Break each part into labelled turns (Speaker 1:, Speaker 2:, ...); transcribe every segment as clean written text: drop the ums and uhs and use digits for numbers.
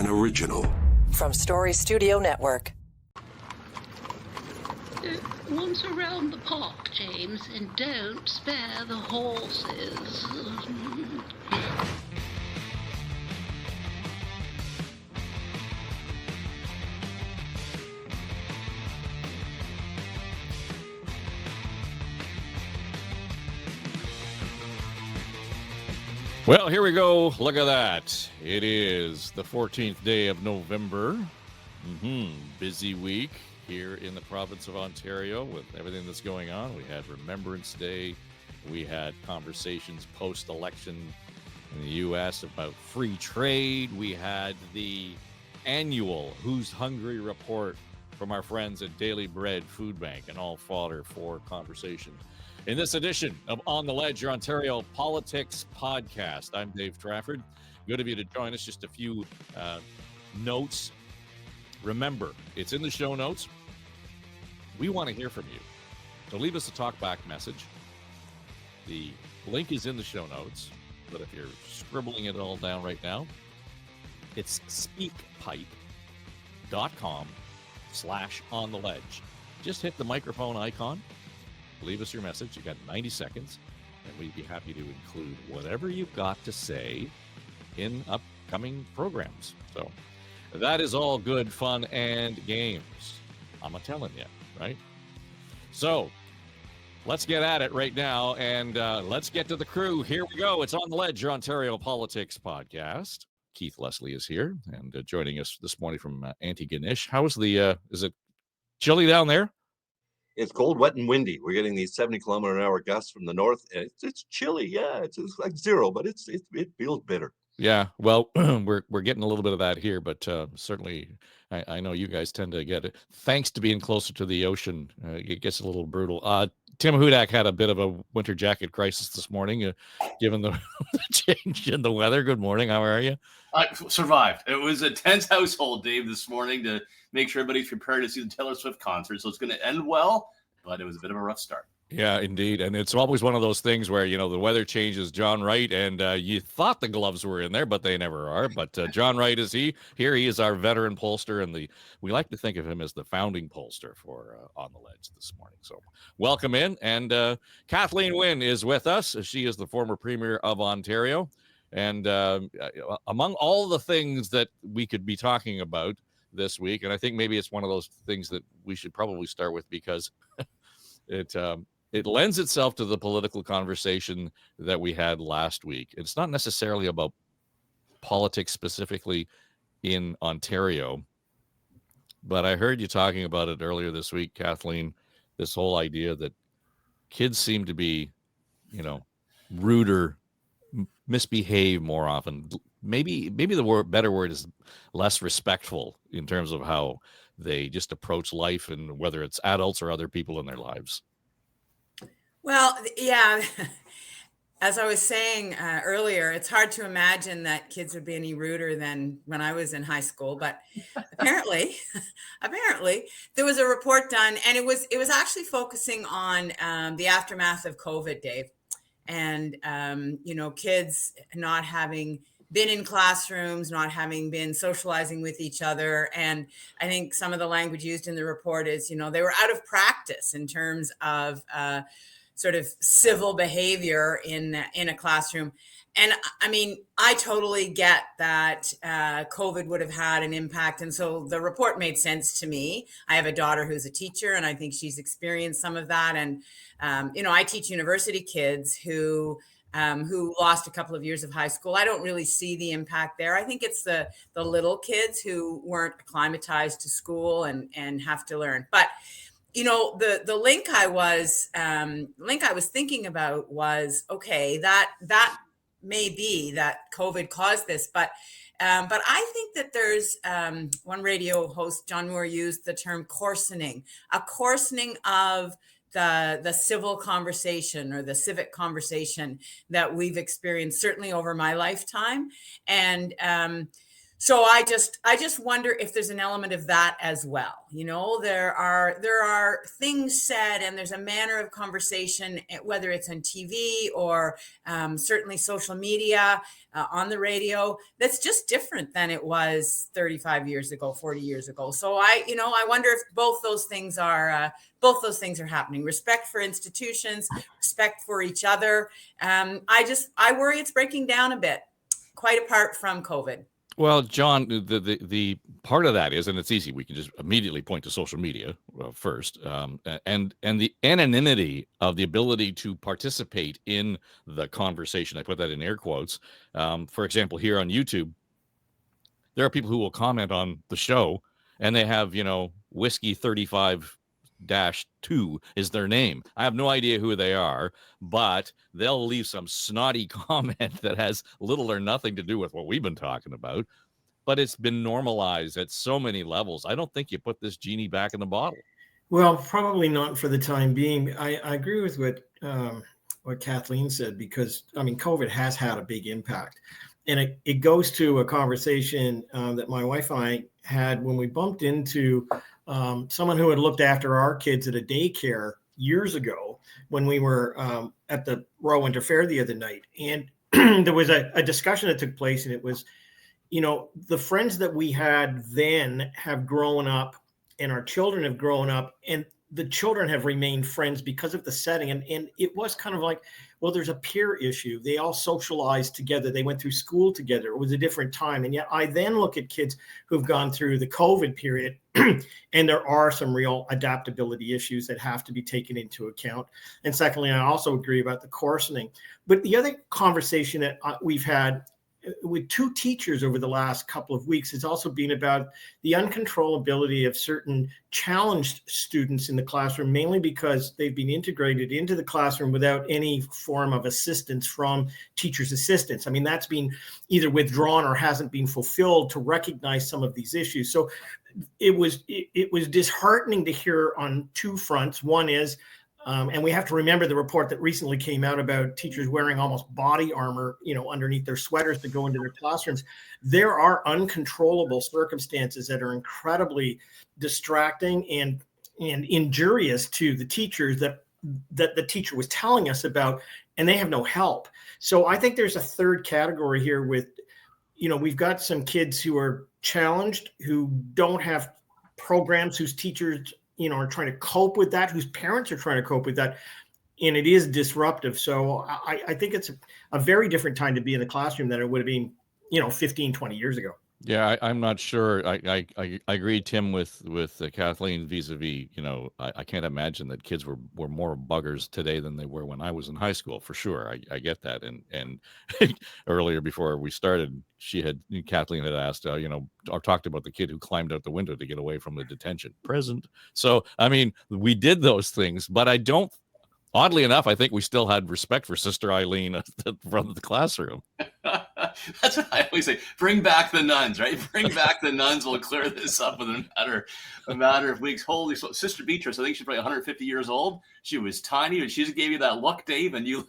Speaker 1: original.
Speaker 2: From Story Studio Network.
Speaker 3: Once around the park, James, and don't spare the horses.
Speaker 4: Well, here we go. Look at that. It is the 14th day of November. Busy week here in the province of Ontario with everything that's going on. We had Remembrance Day. We had conversations post-election in the U.S. about free trade. We had the annual Who's Hungry report from our friends at Daily Bread Food Bank, and all fodder for conversation. In this edition of On the Ledge, your Ontario Politics Podcast, I'm Dave Trafford. Good of you to join us. Just a few notes. Remember, it's in the show notes. We want to hear from you. So leave us a talkback message. The link is in the show notes, but if you're scribbling it all down right now, it's speakpipe.com/ontheledge. Just hit the microphone icon. Leave us your message. You got 90 seconds, and we'd be happy to include whatever you've got to say in upcoming programs. So that is all good fun and games. I'm a telling you, right? So let's get at it right now, and let's get to the crew. Here we go. It's On the Ledge, your Ontario Politics Podcast. Keith Leslie is here, and joining us this morning from Antigonish. How is the, is it chilly down there?
Speaker 5: It's cold, wet, and windy. We're getting these 70-kilometer-an-hour gusts from the north. It's chilly, yeah. It's like zero, but it feels bitter.
Speaker 4: Yeah, well, we're getting a little bit of that here, but certainly I know you guys tend to get it. Thanks to being closer to the ocean, it gets a little brutal. Tim Hudak had a bit of a winter jacket crisis this morning, given the change in the weather. Good morning. How are you?
Speaker 6: I survived. It was a tense household, Dave, this morning to make sure everybody's prepared to see the Taylor Swift concert. So it's going to end well, but it was a bit of a rough start.
Speaker 4: Yeah, indeed. And it's always one of those things where, you know, the weather changes. John Wright, and you thought the gloves were in there, but they never are. But John Wright is here. He is our veteran pollster, and we like to think of him as the founding pollster for On the Ledge this morning. So welcome in. And Kathleen Wynne is with us. She is the former Premier of Ontario. And among all the things that we could be talking about this week, and I think maybe it's one of those things that we should probably start with because it lends itself to the political conversation that we had last week. It's not necessarily about politics specifically in Ontario, but I heard you talking about it earlier this week, Kathleen, this whole idea that kids seem to be, you know, ruder, misbehave more often. Maybe the better word is less respectful in terms of how they just approach life, and whether it's adults or other people in their lives.
Speaker 7: Well, yeah, as I was saying earlier, it's hard to imagine that kids would be any ruder than when I was in high school. But apparently there was a report done, and it was actually focusing on the aftermath of COVID, Dave, and you know, kids not having been in classrooms, not having been socializing with each other. And I think some of the language used in the report is, you know, they were out of practice in terms of sort of civil behavior in a classroom. And I mean, I totally get that COVID would have had an impact. And so the report made sense to me. I have a daughter who's a teacher, and I think she's experienced some of that. And, you know, I teach university kids who lost a couple of years of high school. I don't really see the impact there. I think it's the little kids who weren't acclimatized to school and have to learn. But you know, the link I was thinking about was, okay, that may be that COVID caused this, but I think that there's one radio host, John Moore, used the term coarsening, a coarsening of the civil conversation or the civic conversation that we've experienced certainly over my lifetime. And So I just wonder if there's an element of that as well. You know, there are things said, and there's a manner of conversation, whether it's on TV or certainly social media, on the radio, that's just different than it was 35 years ago, 40 years ago. So I wonder if both those things are happening. Respect for institutions, respect for each other. I worry it's breaking down a bit, quite apart from COVID.
Speaker 4: Well, John, the part of that is, and it's easy, we can just immediately point to social media first, and the anonymity of the ability to participate in the conversation. I put that in air quotes. For example, here on YouTube, there are people who will comment on the show, and they have, Whiskey 35-2 is their name. I have no idea who they are, but they'll leave some snotty comment that has little or nothing to do with what we've been talking about. But it's been normalized at so many levels. I don't think you put this genie back in the bottle.
Speaker 1: Well, probably not for the time being. I agree with what Kathleen said, because COVID has had a big impact. And it goes to a conversation that my wife and I had when we bumped into someone who had looked after our kids at a daycare years ago when we were at the Royal Winter Fair the other night. And there was a discussion that took place, and it was, the friends that we had then have grown up, and our children have grown up, and the children have remained friends because of the setting. And it was kind of like, well, there's a peer issue. They all socialized together. They went through school together. It was a different time. And yet I then look at kids who've gone through the COVID period, and there are some real adaptability issues that have to be taken into account. And secondly, I also agree about the coarsening. But the other conversation that we've had with two teachers over the last couple of weeks has also been about the uncontrollability of certain challenged students in the classroom, mainly because they've been integrated into the classroom without any form of assistance from teachers' assistants. That's been either withdrawn or hasn't been fulfilled to recognize some of these issues. So it was disheartening to hear on two fronts. One is, and we have to remember the report that recently came out about teachers wearing almost body armor, underneath their sweaters to go into their classrooms. There are uncontrollable circumstances that are incredibly distracting and injurious to the teachers that the teacher was telling us about, and they have no help. So I think there's a third category here with, we've got some kids who are challenged, who don't have programs, whose teachers are trying to cope with that, whose parents are trying to cope with that. And it is disruptive. So I think it's a very different time to be in the classroom than it would have been, 15, 20 years ago.
Speaker 4: Yeah, I'm not sure. I agree, Tim, with Kathleen vis-a-vis, I can't imagine that kids were more buggers today than they were when I was in high school, for sure. I get that. And earlier, before we started, Kathleen had asked, or talked about the kid who climbed out the window to get away from the detention. Present. So, we did those things, but oddly enough, I think we still had respect for Sister Eileen from the classroom.
Speaker 6: That's what I always say. Bring back the nuns, right? Bring back the nuns. We'll clear this up in a matter of weeks. Holy, Sister Beatrice, I think she's probably 150 years old. She was tiny, and she just gave you that look, Dave, and you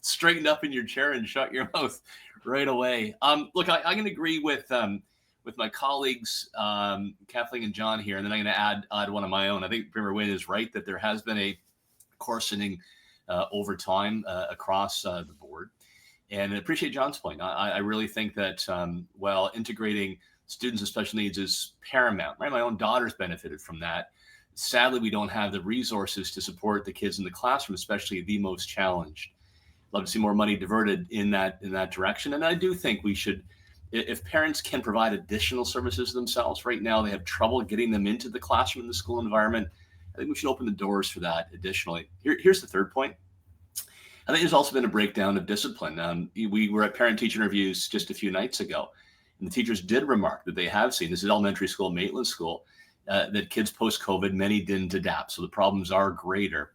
Speaker 6: straightened up in your chair and shut your mouth right away. Look, I'm going to agree with my colleagues, Kathleen and John here, and then I'm going to add one of my own. I think Premier Wynne is right that there has been a coarsening over time across the board. And I appreciate John's point. I really think that, integrating students with special needs is paramount, right? My own daughter's benefited from that. Sadly, we don't have the resources to support the kids in the classroom, especially the most challenged. Love to see more money diverted in that direction. And I do think we should, if parents can provide additional services themselves, right now they have trouble getting them into the classroom in the school environment. I think we should open the doors for that additionally. Here's the third point. I think there's also been a breakdown of discipline. We were at parent-teacher interviews just a few nights ago, and the teachers did remark that they have seen, this is elementary school, Maitland School, that kids post-COVID, many didn't adapt, so the problems are greater.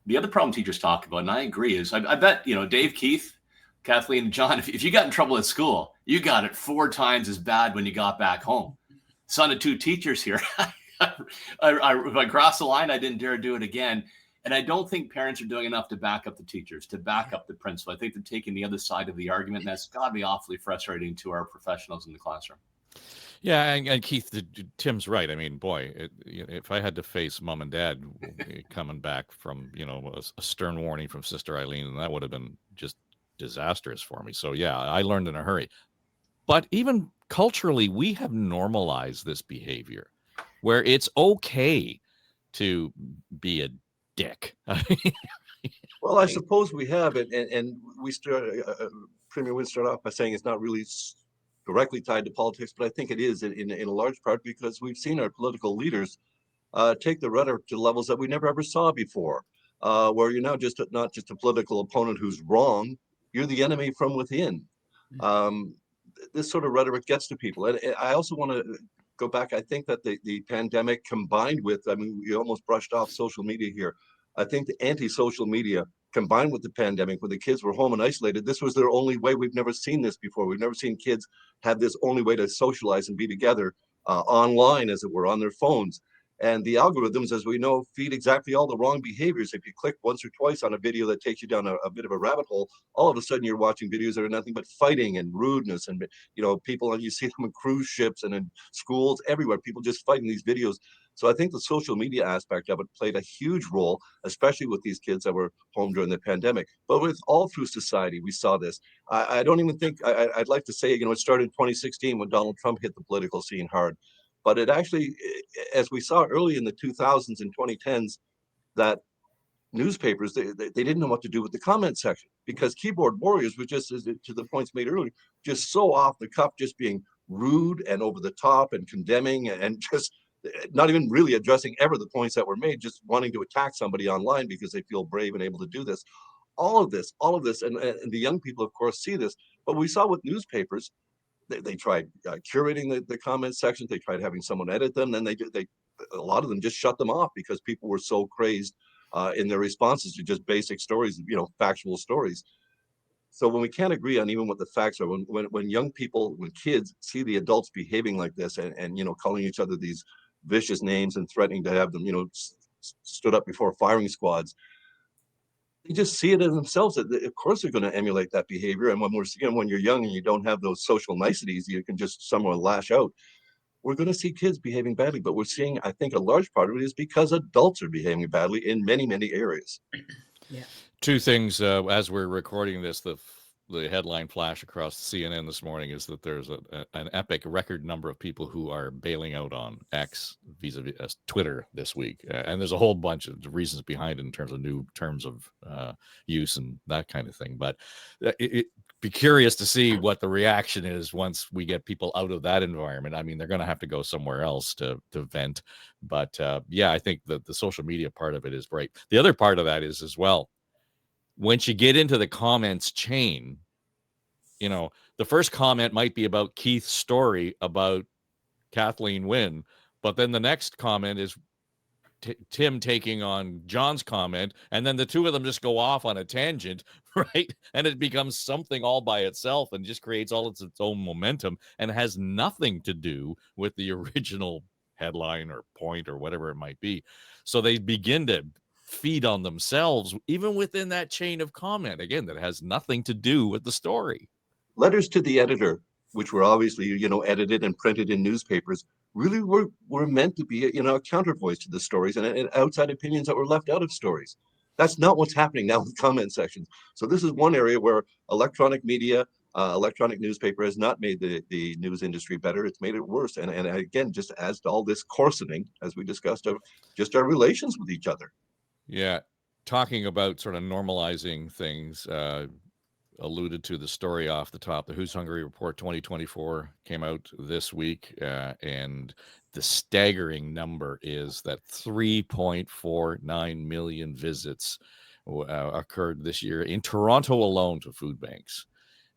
Speaker 6: The other problem teachers talk about, and I agree, is I bet, Dave, Keith, Kathleen, and John, if you got in trouble at school, you got it 4 times as bad when you got back home. Son of 2 teachers here. If I crossed the line, I didn't dare do it again. And I don't think parents are doing enough to back up the teachers, to back up the principal. I think they're taking the other side of the argument, and that's got to be awfully frustrating to our professionals in the classroom.
Speaker 4: Yeah, and Keith, Tim's right. I mean, boy, if I had to face mom and dad coming back from, a stern warning from Sister Eileen, that would have been just disastrous for me. So yeah, I learned in a hurry. But even culturally, we have normalized this behavior where it's okay to be a dick.
Speaker 5: Well, I suppose we have it, and we start. Premier Wynne started off by saying it's not really directly tied to politics, but I think it is in a large part because we've seen our political leaders take the rhetoric to levels that we never ever saw before, where you're now not just a political opponent who's wrong, you're the enemy from within. This sort of rhetoric gets to people. And I also want to go back. I think that the pandemic combined with, we almost brushed off social media here. I think the anti-social media combined with the pandemic, when the kids were home and isolated, this was their only way. We've never seen this before. We've never seen kids have this only way to socialize and be together online, as it were, on their phones. And the algorithms, as we know, feed exactly all the wrong behaviors. If you click once or twice on a video that takes you down a bit of a rabbit hole, all of a sudden you're watching videos that are nothing but fighting and rudeness. And, people, you see them in cruise ships and in schools, everywhere, people just fighting these videos. So I think the social media aspect of it played a huge role, especially with these kids that were home during the pandemic. But with all through society, we saw this. I don't even think, I'd like to say, it started in 2016 when Donald Trump hit the political scene hard. But it actually, as we saw early in the 2000s and 2010s, that newspapers, they didn't know what to do with the comment section, because keyboard warriors were just, to the points made earlier, just so off the cuff, just being rude and over the top and condemning and just not even really addressing ever the points that were made, just wanting to attack somebody online because they feel brave and able to do this. All of this, and the young people, of course, see this. But we saw with newspapers, they tried curating the comment sections. They tried having someone edit them. Then a lot of them just shut them off because people were so crazed in their responses to just basic stories, factual stories. So when we can't agree on even what the facts are, when young people, when kids see the adults behaving like this and calling each other these vicious names and threatening to have them, stood up before firing squads, they just see it in themselves that of course they're going to emulate that behavior. And when you're young and you don't have those social niceties, you can just somewhat lash out. We're going to see kids behaving badly, but we're seeing, I think a large part of it is because adults are behaving badly in many, many areas.
Speaker 7: Yeah.
Speaker 4: Two things as we're recording this, the headline flash across CNN this morning is that there's an epic record number of people who are bailing out on X vis-a-vis Twitter this week. And there's a whole bunch of reasons behind it in terms of new terms of use and that kind of thing. But be curious to see what the reaction is once we get people out of that environment. I mean, they're going to have to go somewhere else to vent. But I think that the social media part of it is right. The other part of that is as well, once you get into the comments chain, the first comment might be about Keith's story about Kathleen Wynne, but then the next comment is Tim taking on John's comment, and then the two of them just go off on a tangent, right? And it becomes something all by itself and just creates all its own momentum and has nothing to do with the original headline or point or whatever it might be. So they begin to feed on themselves, even within that chain of comment, again, that has nothing to do with the story.
Speaker 5: Letters to the editor, which were obviously, edited and printed in newspapers, really were meant to be, a countervoice to the stories and outside opinions that were left out of stories. That's not what's happening now with comment sections. So this is one area where electronic media, electronic newspaper has not made the news industry better. It's made it worse. And again, just adds to all this coarsening, as we discussed, of just our relations with each other.
Speaker 4: Yeah. Talking about sort of normalizing things, alluded to the story off the top. The Who's Hungry Report 2024 came out this week, and the staggering number is that 3.49 million visits occurred this year in Toronto alone to food banks.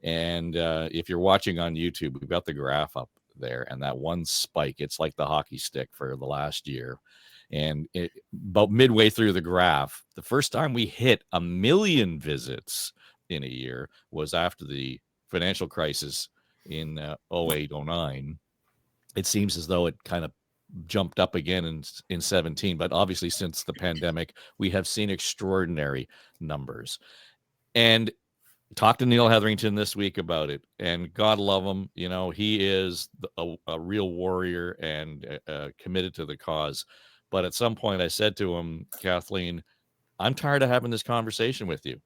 Speaker 4: And if you're watching on YouTube, we've got the graph up there, and that one spike, it's like the hockey stick for the last year. And about midway through the graph, the first time we hit 1 million visits in a year was after the financial crisis in 08, 09. It seems as though it kind of jumped up again in 17. But obviously, since the pandemic, we have seen extraordinary numbers. And talked to Neil Hetherington this week about it, and God love him. You know, he is a real warrior and committed to the cause. But at some point I said to him, Kathleen, I'm tired of having this conversation with you.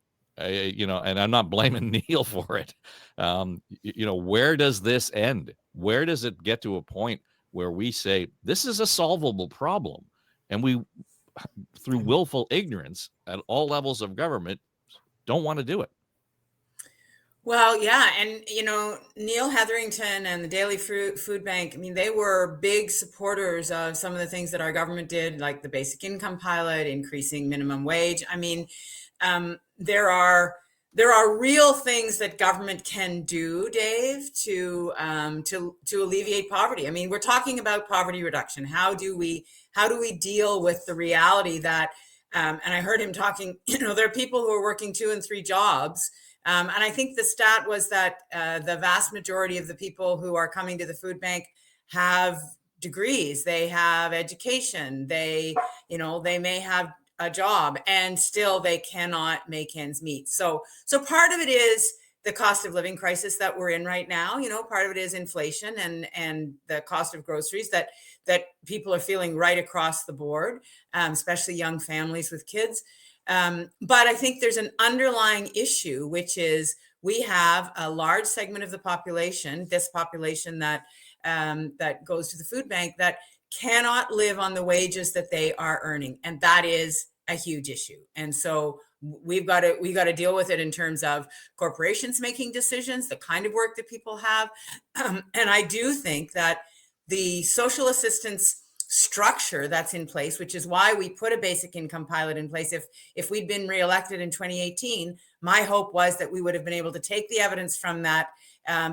Speaker 4: You know, and I'm not blaming Neil for it. You know, where does this end? Where does it get to a point where we say this is a solvable problem, and we, through willful ignorance at all levels of government, don't want to do it?
Speaker 7: Well, yeah. And, you know, Neil Hetherington and the Daily Food Bank, I mean, they were big supporters of some of the things that our government did, like the basic income pilot, increasing minimum wage. I mean, there are real things that government can do, Dave, to alleviate poverty. I mean, we're talking about poverty reduction. How do we deal with the reality that, and I heard him talking, you know, there are people who are working 2 and 3 jobs. And I think the stat was that the vast majority of the people who are coming to the food bank have degrees, they have education, they may have a job, and still they cannot make ends meet. So part of it is the cost of living crisis that we're in right now. You know, part of it is inflation and the cost of groceries that people are feeling right across the board, especially young families with kids. But I think there's an underlying issue, which is we have a large segment of the population, this population that goes to the food bank, that cannot live on the wages that they are earning, and that is a huge issue. And so we got to deal with it in terms of corporations making decisions, the kind of work that people have, and I do think that the social assistance structure that's in place, which is why we put a basic income pilot in place. If we'd been reelected in 2018, my hope was that we would have been able to take the evidence from that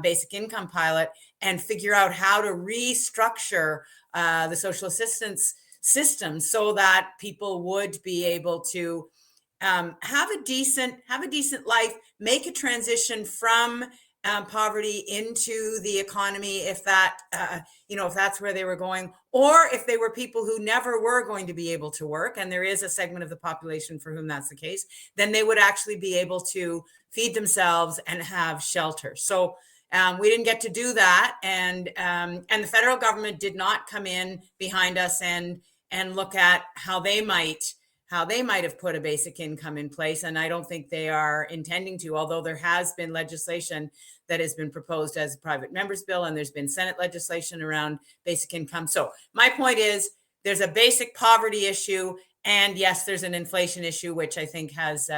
Speaker 7: basic income pilot and figure out how to restructure the social assistance system so that people would be able to have a decent life, make a transition from poverty into the economy, if that's where they were going, or if they were people who never were going to be able to work, and there is a segment of the population for whom that's the case, then they would actually be able to feed themselves and have shelter. So we didn't get to do that, and the federal government did not come in behind us and look at how they might have put a basic income in place. And I don't think they are intending to, although there has been legislation that has been proposed as a private member's bill, and there's been Senate legislation around basic income. So my point is there's a basic poverty issue, and yes, there's an inflation issue, which I think has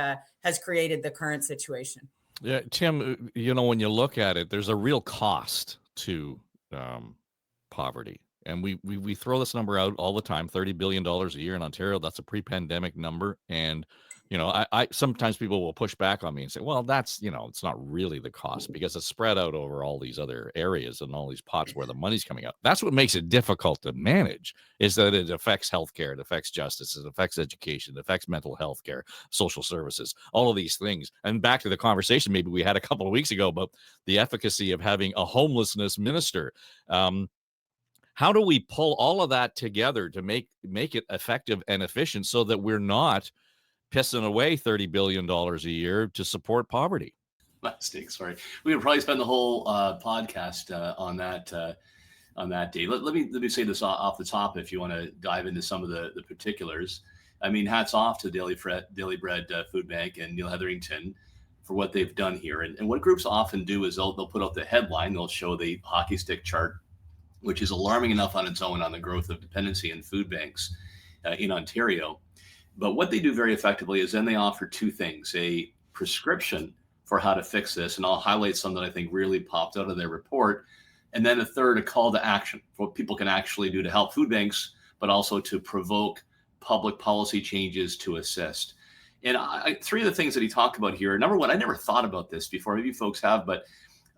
Speaker 7: created the current situation.
Speaker 4: Yeah, Tim, you know, when you look at it, there's a real cost to poverty. And we throw this number out all the time, $30 billion a year in Ontario. That's a pre-pandemic number. And, you know, I sometimes people will push back on me and say, well, that's, you know, it's not really the cost because it's spread out over all these other areas and all these pots where the money's coming out. That's what makes it difficult to manage, is that it affects healthcare, it affects justice, it affects education, it affects mental health care, social services, all of these things. And back to the conversation maybe we had a couple of weeks ago about the efficacy of having a homelessness minister. How do we pull all of that together to make it effective and efficient so that we're not pissing away $30 billion a year to support poverty?
Speaker 6: Mistakes, sorry. We would probably spend the whole podcast on that day. Let me say this off the top if you want to dive into some of the particulars. I mean, hats off to Daily Bread Food Bank and Neil Hetherington for what they've done here. And what groups often do is they'll put out the headline, they'll show the hockey stick chart, which is alarming enough on its own on the growth of dependency in food banks in Ontario. But what they do very effectively is then they offer 2 things: a prescription for how to fix this, and I'll highlight some that I think really popped out of their report, and then a third, a call to action for what people can actually do to help food banks, but also to provoke public policy changes to assist. And 3 of the things that he talked about here, number one, I never thought about this before, maybe folks have, but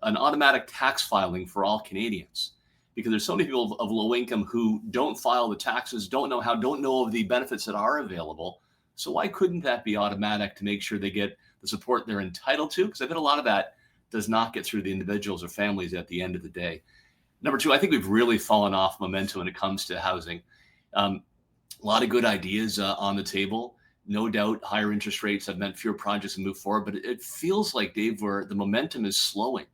Speaker 6: an automatic tax filing for all Canadians. Because there's so many people of low income who don't file the taxes, don't know of the benefits that are available. So why couldn't that be automatic to make sure they get the support they're entitled to? Because I bet a lot of that does not get through the individuals or families at the end of the day. Number two, I think we've really fallen off momentum when it comes to housing. A lot of good ideas on the table. No doubt higher interest rates have meant fewer projects to move forward, but it feels like, Dave, where the momentum is slowing.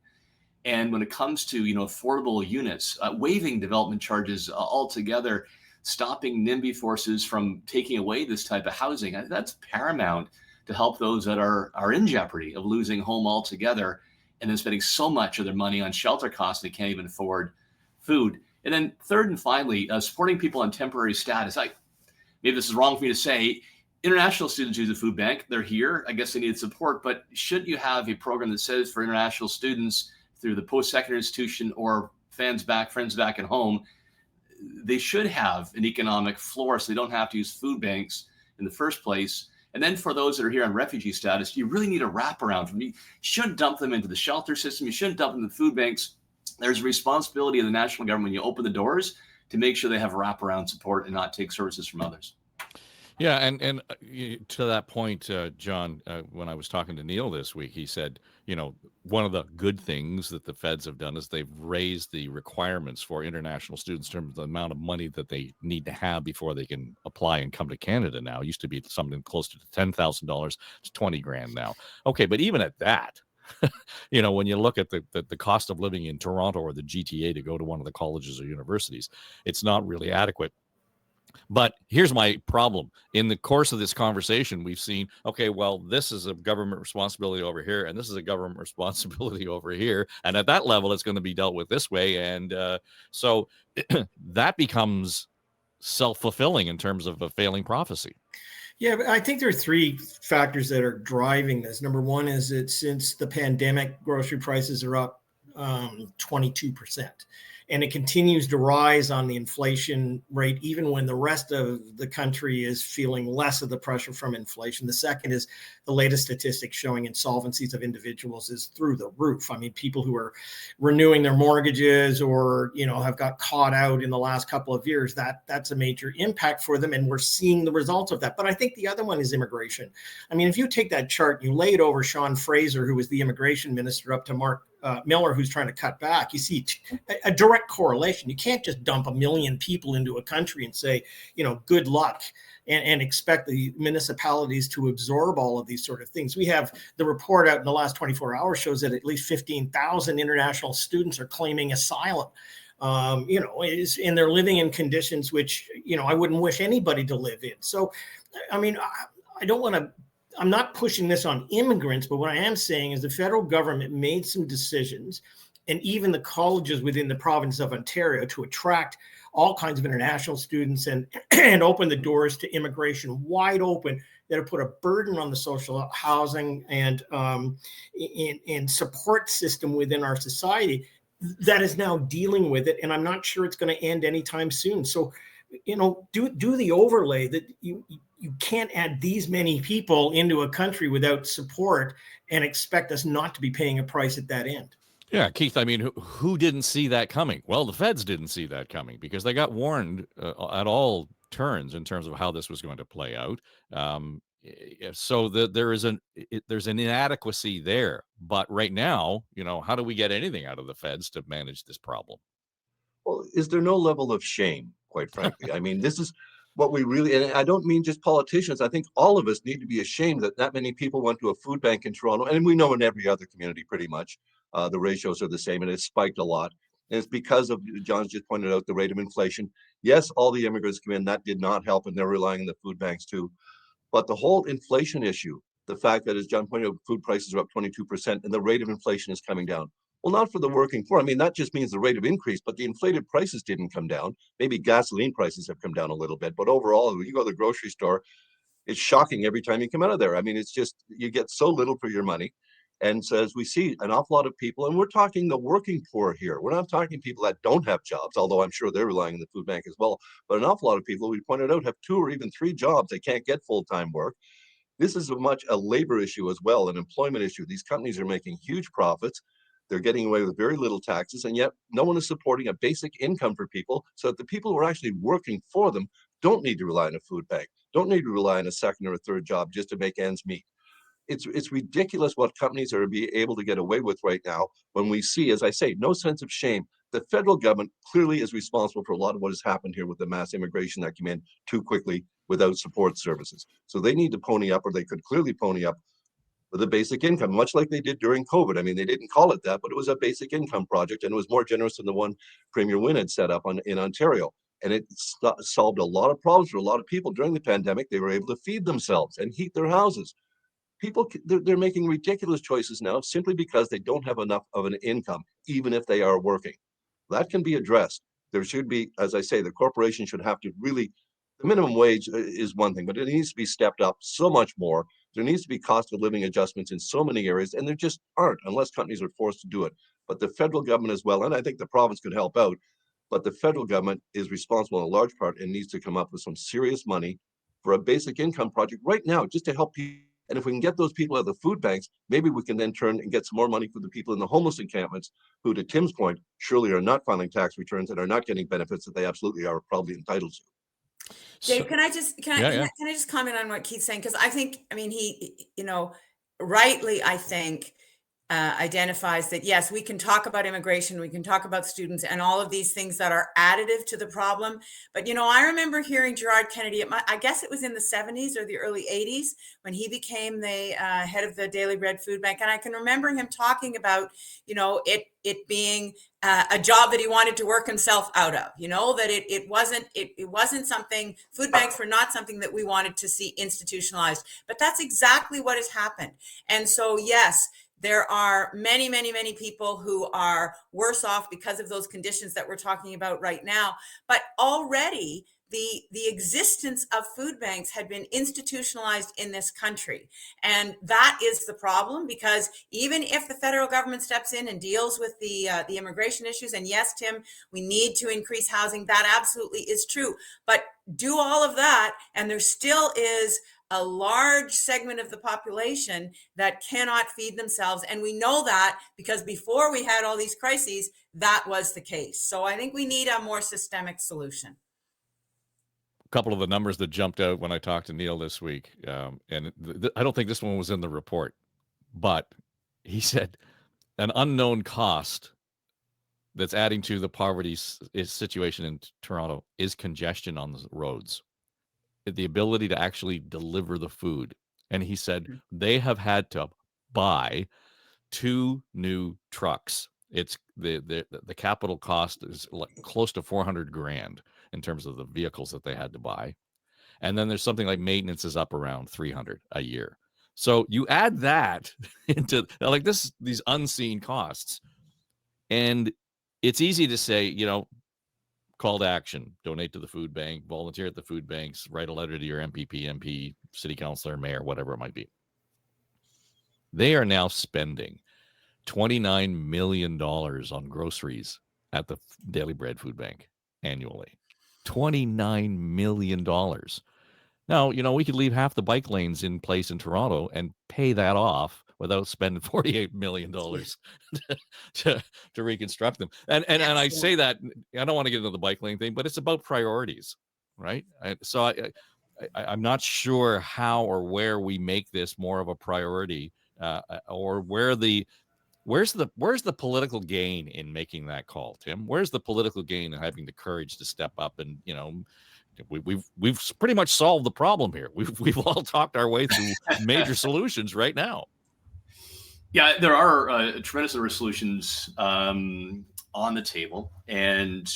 Speaker 6: And when it comes to, affordable units, waiving development charges altogether, stopping NIMBY forces from taking away this type of housing, that's paramount to help those that are in jeopardy of losing home altogether and then spending so much of their money on shelter costs they can't even afford food. And then third and finally, supporting people on temporary status. Maybe this is wrong for me to say, international students use a food bank. They're here. I guess they need support, but shouldn't you have a program that says for international students through the post-secondary institution or friends back at home, they should have an economic floor so they don't have to use food banks in the first place. And then for those that are here on refugee status, you really need a wraparound. You shouldn't dump them into the shelter system. You shouldn't dump them in the food banks. There's a responsibility of the national government when you open the doors to make sure they have wraparound support and not take services from others.
Speaker 4: Yeah, and to that point, John, when I was talking to Neil this week, he said, one of the good things that the feds have done is they've raised the requirements for international students in terms of the amount of money that they need to have before they can apply and come to Canada now. It used to be something closer to $10,000. It's $20,000 now. Okay, but even at that, when you look at the cost of living in Toronto or the GTA to go to one of the colleges or universities, it's not really adequate. But here's my problem. In the course of this conversation, we've seen, okay, well, this is a government responsibility over here, and this is a government responsibility over here. And at that level, it's going to be dealt with this way. And so that becomes self-fulfilling in terms of a failing prophecy.
Speaker 1: Yeah, but I think there are three factors that are driving this. Number one is that since the pandemic, grocery prices are up 22%. And it continues to rise on the inflation rate, even when the rest of the country is feeling less of the pressure from inflation. The second is the latest statistics showing insolvencies of individuals is through the roof. I mean, people who are renewing their mortgages or, have got caught out in the last couple of years, that's a major impact for them. And we're seeing the results of that. But I think the other one is immigration. I mean, if you take that chart, you lay it over Sean Fraser, who was the immigration minister, up to Mark Miller, who's trying to cut back, you see a direct correlation. You can't just dump 1 million people into a country and say, good luck and expect the municipalities to absorb all of these sort of things. We have the report out in the last 24 hours shows that at least 15,000 international students are claiming asylum. And they're living in conditions which, I wouldn't wish anybody to live in. So, I mean, I'm not pushing this on immigrants, but what I am saying is the federal government made some decisions, and even the colleges within the province of Ontario, to attract all kinds of international students and open the doors to immigration wide open, that have put a burden on the social housing and support system within our society that is now dealing with it. And I'm not sure it's going to end anytime soon. So, do the overlay that you can't add these many people into a country without support and expect us not to be paying a price at that end.
Speaker 4: Yeah, Keith, I mean, who didn't see that coming? Well, the feds didn't see that coming because they got warned at all turns in terms of how this was going to play out. So there's an inadequacy there. But right now, how do we get anything out of the feds to manage this problem?
Speaker 5: Well, is there no level of shame, quite frankly? I mean, this is what we really, and I don't mean just politicians. I think all of us need to be ashamed that many people went to a food bank in Toronto, and we know in every other community pretty much the ratios are the same, and it's spiked a lot. And it's because of, John's just pointed out, the rate of inflation. Yes, all the immigrants come in, that did not help, and they're relying on the food banks too. But the whole inflation issue, the fact that, as John pointed out, food prices are up 22% and the rate of inflation is coming down. Well, not for the working poor. I mean, that just means the rate of increase, but the inflated prices didn't come down. Maybe gasoline prices have come down a little bit, but overall, when you go to the grocery store, it's shocking every time you come out of there. I mean, it's just, you get so little for your money. And so as we see an awful lot of people, and we're talking the working poor here. We're not talking people that don't have jobs, although I'm sure they're relying on the food bank as well. But an awful lot of people, we pointed out, have 2 or even 3 jobs. They can't get full-time work. This is a labor issue as well, an employment issue. These companies are making huge profits. They're getting away with very little taxes, and yet no one is supporting a basic income for people so that the people who are actually working for them don't need to rely on a food bank, don't need to rely on a second or a third job just to make ends meet. It's ridiculous what companies are able to get away with right now when we see, as I say, no sense of shame. the federal government clearly is responsible for a lot of what has happened here with the mass immigration that came in too quickly without support services. So they need to pony up, or they could clearly pony up with a basic income, much like they did during COVID. I mean, they didn't call it that, but it was a basic income project, and it was more generous than the one Premier Wynne had set up in Ontario. And it solved a lot of problems for a lot of people during the pandemic. They were able to feed themselves and heat their houses. People, they're making ridiculous choices now simply because they don't have enough of an income, even if they are working. That can be addressed. There should be, as I say, the corporation should have to really, the minimum wage is one thing, but it needs to be stepped up so much more. There needs to be cost of living adjustments in so many areas, and there just aren't unless companies are forced to do it. But the federal government as well, and I think the province could help out, but the federal government is responsible in a large part and needs to come up with some serious money for a basic income project right now, just to help people. And if we can get those people out of the food banks, maybe we can then turn and get some more money for the people in the homeless encampments who, to Tim's point, surely are not filing tax returns and are not getting benefits that they absolutely are probably entitled to.
Speaker 7: Dave, can I just comment on what Keith's saying? Because I think, I mean, he, rightly, I think, identifies that, yes, we can talk about immigration, we can talk about students and all of these things that are additive to the problem. But, I remember hearing Gerard Kennedy, I guess it was in the 70s or the early 80s, when he became the head of the Daily Bread Food Bank. And I can remember him talking about, it being a job that he wanted to work himself out of, that it wasn't something, food banks were not something that we wanted to see institutionalized. But that's exactly what has happened. And so, yes, there are many, many, many people who are worse off because of those conditions that we're talking about right now. But already the existence of food banks had been institutionalized in this country. And that is the problem, because even if the federal government steps in and deals with the immigration issues, and yes, Tim, we need to increase housing, that absolutely is true. But do all of that, and there still is a large segment of the population that cannot feed themselves. And we know that because before we had all these crises, that was the case. So I think we need a more systemic solution.
Speaker 4: A couple of the numbers that jumped out when I talked to Neil this week, and I don't think this one was in the report, but he said an unknown cost that's adding to the poverty situation in Toronto is congestion on the roads. The ability to actually deliver the food. And he said they have had to buy 2 new trucks. It's the capital cost is close to $400,000 in terms of the vehicles that they had to buy. And then there's something like maintenance is up around $300 a year. So you add that into like these unseen costs. And it's easy to say, call to action, donate to the food bank, volunteer at the food banks, write a letter to your MPP, MP, city councilor, mayor, whatever it might be. They are now spending $29 million on groceries at the Daily Bread Food Bank annually. $29 million. Now, we could leave half the bike lanes in place in Toronto and pay that off without spending $48 million to reconstruct them. And I say that, I don't want to get into the bike lane thing, but it's about priorities, right? So I'm not sure how or where we make this more of a priority, or where's the political gain in making that call, Tim? Where's the political gain in having the courage to step up and, we've pretty much solved the problem here. We've all talked our way through major solutions right now.
Speaker 6: Yeah, there are a tremendous number of solutions on the table, and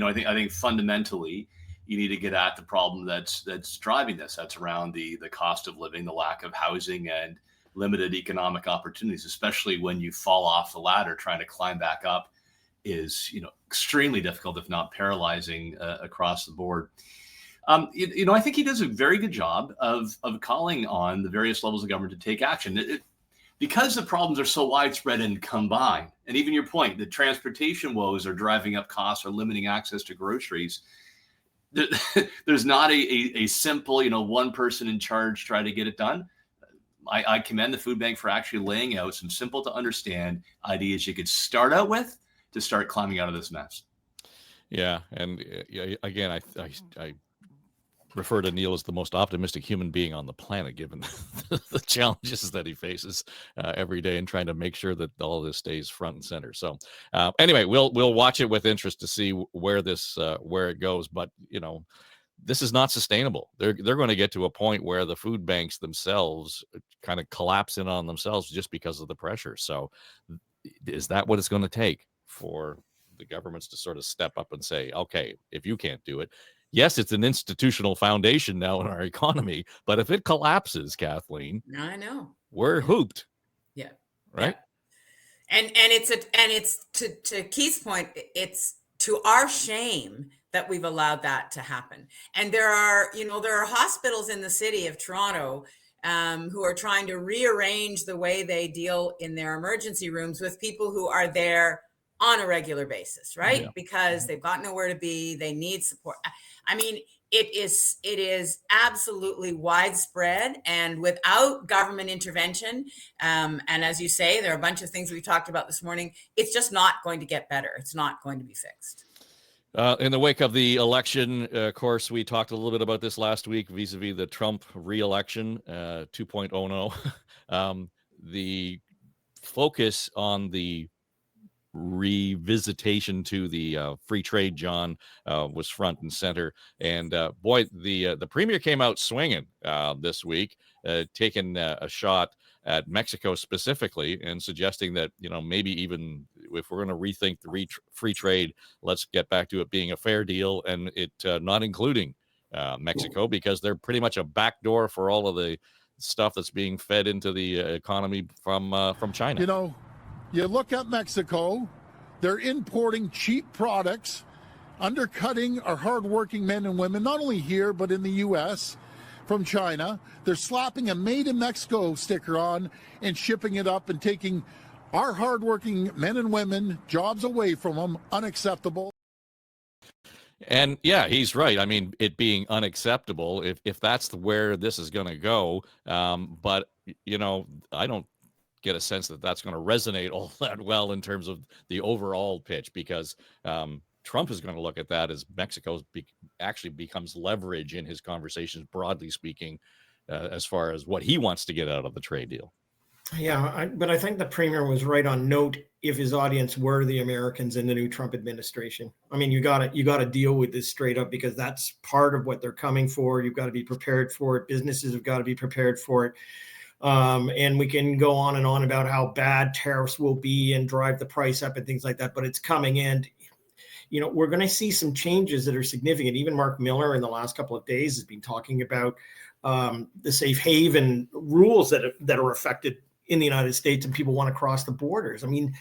Speaker 6: I think fundamentally you need to get at the problem that's driving this. That's around the cost of living, the lack of housing, and limited economic opportunities, especially when you fall off the ladder. Trying to climb back up is extremely difficult, if not paralyzing, across the board. I think he does a very good job of calling on the various levels of government to take action. Because the problems are so widespread and combined, and even your point, the transportation woes are driving up costs or limiting access to groceries. There's not a simple, one person in charge try to get it done. I commend the food bank for actually laying out some simple to understand ideas you could start out with to start climbing out of this mess.
Speaker 4: Yeah, and again, I refer to Neil as the most optimistic human being on the planet, given the challenges that he faces every day and trying to make sure that all of this stays front and center. So anyway, we'll watch it with interest to see where it goes. But, this is not sustainable. They're going to get to a point where the food banks themselves kind of collapse in on themselves just because of the pressure. So is that what it's going to take for the governments to sort of step up and say, okay, if you can't do it, yes, it's an institutional foundation now in our economy, but if it collapses, Kathleen,
Speaker 7: I know
Speaker 4: we're hooped.
Speaker 7: Yeah.
Speaker 4: Right.
Speaker 7: Yeah. And it's to Keith's point, it's to our shame that we've allowed that to happen. And there are hospitals in the city of Toronto who are trying to rearrange the way they deal in their emergency rooms with people who are there on a regular basis, right? Yeah. Because they've got nowhere to be, they need support. I mean, it is absolutely widespread, and without government intervention, and as you say, there are a bunch of things we talked about this morning, it's just not going to get better. It's not going to be fixed.
Speaker 4: In the wake of the election, of course, we talked a little bit about this last week vis-a-vis the Trump re-election 2.0. The focus on the revisitation to the free trade, John, was front and center. And boy, the premier came out swinging this week, taking a shot at Mexico specifically, and suggesting that, maybe even if we're going to rethink the free trade, let's get back to it being a fair deal, and it not including Mexico, because they're pretty much a backdoor for all of the stuff that's being fed into the economy from China.
Speaker 8: You look at Mexico, they're importing cheap products, undercutting our hardworking men and women, not only here, but in the U.S., from China. They're slapping a Made in Mexico sticker on and shipping it up and taking our hardworking men and women jobs away from them. Unacceptable.
Speaker 4: And yeah, he's right. I mean, it being unacceptable if that's where this is going to go. But, I don't get a sense that that's going to resonate all that well in terms of the overall pitch, because Trump is going to look at that as Mexico actually becomes leverage in his conversations, broadly speaking, as far as what he wants to get out of the trade deal.
Speaker 1: Yeah, but I think the premier was right on note if his audience were the Americans in the new Trump administration. I mean, you got to deal with this straight up, because that's part of what they're coming for. You've got to be prepared for it. Businesses have got to be prepared for it. And we can go on and on about how bad tariffs will be and drive the price up and things like that, but it's coming. And we're going to see some changes that are significant. Even Mark Miller in the last couple of days has been talking about the safe haven rules that are affected in the United States, and people want to cross the borders. I mean,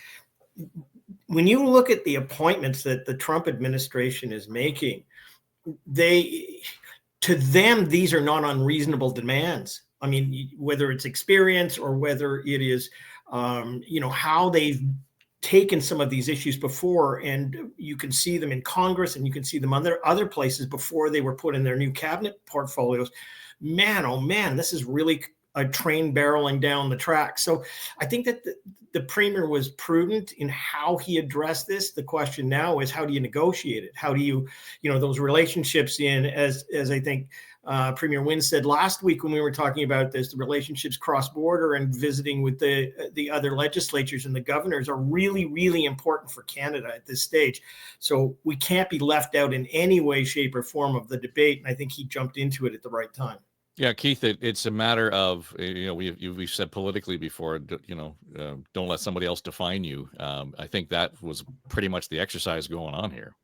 Speaker 1: when you look at the appointments that the Trump administration is making, to them, these are not unreasonable demands. I mean, whether it's experience or whether it is, how they've taken some of these issues before, and you can see them in Congress and you can see them other places before they were put in their new cabinet portfolios. Man, oh man, this is really a train barreling down the track. So I think that the premier was prudent in how he addressed this. The question now is, how do you negotiate it? How do you, those relationships as I think Premier Wynne said last week when we were talking about this, the relationships cross-border and visiting with the other legislatures and the governors are really, really important for Canada at this stage. So we can't be left out in any way, shape, or form of the debate. And I think he jumped into it at the right time.
Speaker 4: Yeah, Keith, it's a matter of, we've said politically before, don't let somebody else define you. I think that was pretty much the exercise going on here.